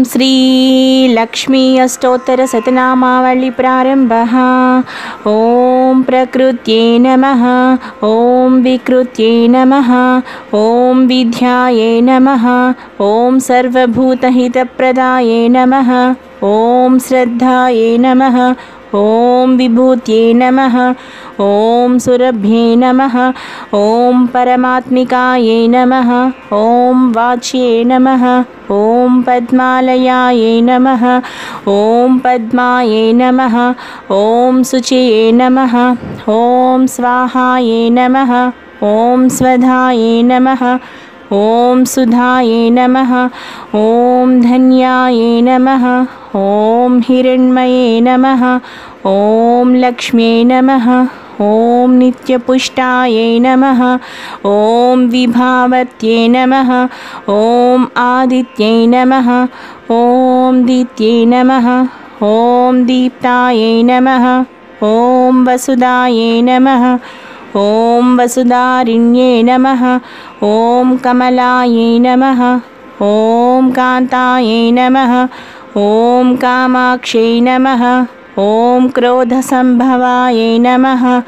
श्री लक्ष्मी अष्टोत्तर शतनामावली प्रारंभः। ओम प्रकृत्यै नमः। ओम विकृत्यै नमः। ओम विद्यायै नमः। ओम सर्वभूतहितप्रदायै नमः। ओम श्रद्धायै नमः। ओम विभूत्यै नमः। ओम सुरभ्ये नमः। ओम परमात्मिकायै नमः। ओम वाच्ये नमः। ओम पद्मालयायै नमः। ओम पद्मायै नमः। ओम शुचये नमः। ओम स्वाहायै नमः। ओम स्वधायै नमः। ओम सुधायै नमः। ओम धन्यायै नमः। ओम हिरण्मये नमः। ओम लक्ष्म्यै नमः। ओम नित्यपुष्टायै नमः। ओम विभावत्यै नमः। ओम आदित्यै नमः। ओम दीत्यै नमः। ओम दीप्तायै नमः। ओम वसुदायै नमः। ओम वसुधारिण्ये नमः। ओम कमलायै नमः। ओम कान्तायै नमः। ओम कामाक्ष्यै नमः। ओम क्रोधसंभवायै नमः।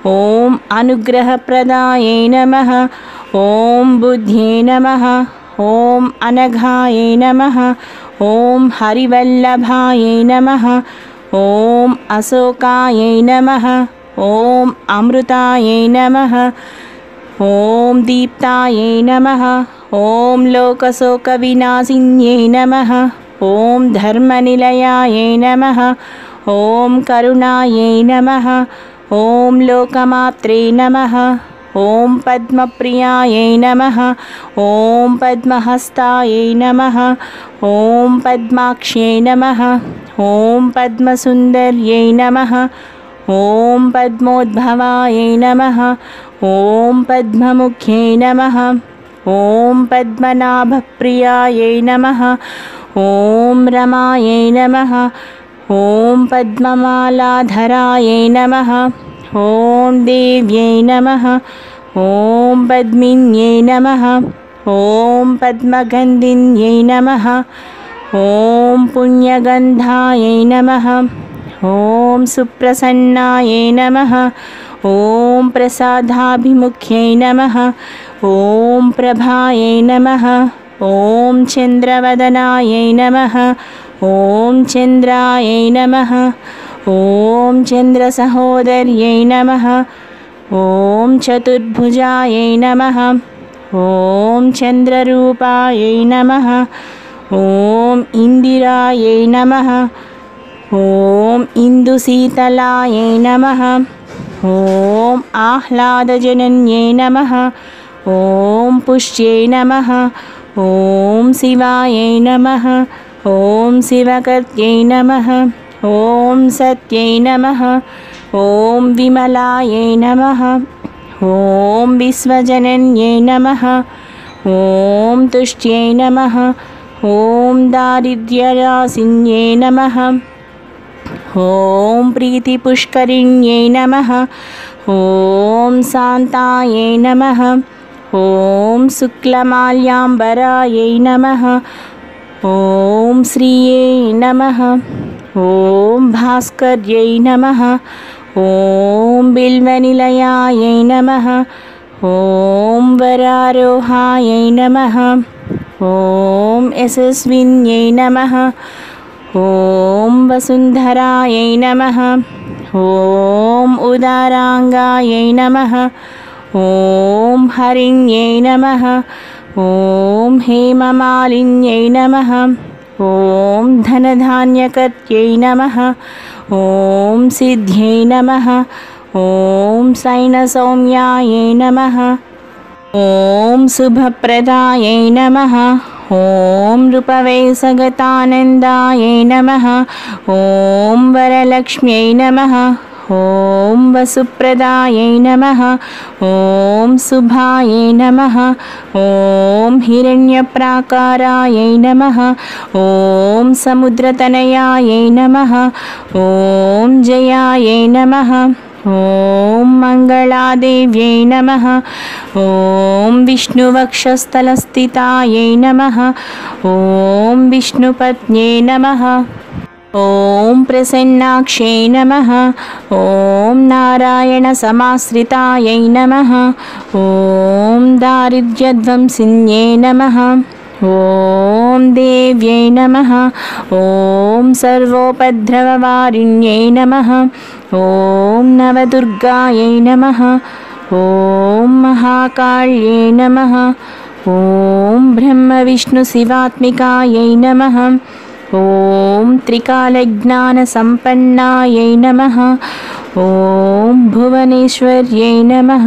ओम अनुग्रहप्रदायै नमः। ओम बुद्ध्यै नमः। ओम अनघायै नमः। ओम हरिवल्लभायै नमः। ओम अशोकायै नमः। ओम अमृतायै नमः। ओम दीप्तायै नमः। ओम लोकशोकविनाशिन्यै नमः। ओम धर्मनिलयायै नमः। ओम करुणायै नमः। ओम लोकमात्रे नमः। ओम पद्मप्रियायै नमः। ओम पद्महस्तायै नमः। ओम पद्माक्ष्यै नमः। ओम पद्मसुन्दर्यै नमः। ओम पद्मोद्भवायै नमः। ओम पद्ममुख्यै नमः। ओम पद्मनाभप्रियायै नमः। ओम रमायै नमः। ओम पद्ममालाधरायै नमः। ओम देव्यै नमः। ओम पद्मिन्यै नमः। ओम पद्मगन्धिन्यै नमः। ओम पुण्यगन्धायै नमः। ओम सुप्रसन्नायै नमः। ओम प्रसादाभिमुख्यै नमः। ओम प्रभायै नमः। ओम चन्द्रवदनायै नमः। ओम चन्द्रायै नमः। ओम चन्द्रसहोदर्यै नमः। ओम चतुर्भुजायै नमः। ओम चन्द्ररूपायै नमः। ओम इन्दिरायै नमः। ओम इन्दुशीतलायै नमः। ओम आह्लादजनन्यै नमः। ओम पुष्यै नमः। ओम शिवायै नमः। ओम शिवकर्त्यै नमः। ओम सत्यै नमः। ओम विमलायै नमः। ओम विश्वजनन्यै नमः। ओम तुष्ट्यै नमः। ओम दारिद्र्यराशिन्यै नमः। ओम प्रीतिपुष्करिण्यै नमः। ओम शान्तायै नमः। ओम शुक्लमाल्याम्बरायै नमः। ओम श्रिये नमः। ओम भास्कर्यै नमः। ओम बिल्वनिलयायै नमः। ओम वरारोहायै नमः। ओम यशस्विन्यै नमः। ओम वसुन्धरायै नमः। ओम उदारांगायै नमः। ओम हरिण्यै नमः। ओम हेममालिन्यै नमः। ओम धनधान्यकर्त्यै नमः। ओम सिद्ध्यै नमः। ओम शयनसौम्यायै नमः। ओम शुभप्रदायै नमः। ओम रूपवैसगतानन्दायै नमः। ओम वरलक्ष्म्यै नमः। ओम वसुप्रदायै नमः। ओम शुभायै नमः। ओम हिरण्यप्राकारायै नमः। ओम समुद्रतनयायै नमः। ओम जयायै नमः। ओम मंगलादेव्यै नमः। ओम विष्णुवक्षस्थलस्थितायै नमः। ओम ॐ विष्णुपत्न्यै नमः। ॐ प्रसन्नाक्ष्यै नमः। ॐ नारायणसमाश्रितायै नमः। ॐ दारिद्र्यध्वंसिन्यै नमः। ॐ देव्यै नमः। ॐ सर्वोपद्रववारिण्यै नमः। ॐ नवदुर्गायै नमः। ॐ महाकाल्यै नमः। ॐ ब्रह्मविष्णुशिवात्मिकायै नमः। ॐ त्रिकालज्ञानसम्पन्नायै नमः। ॐ भुवनेश्वर्यै नमः।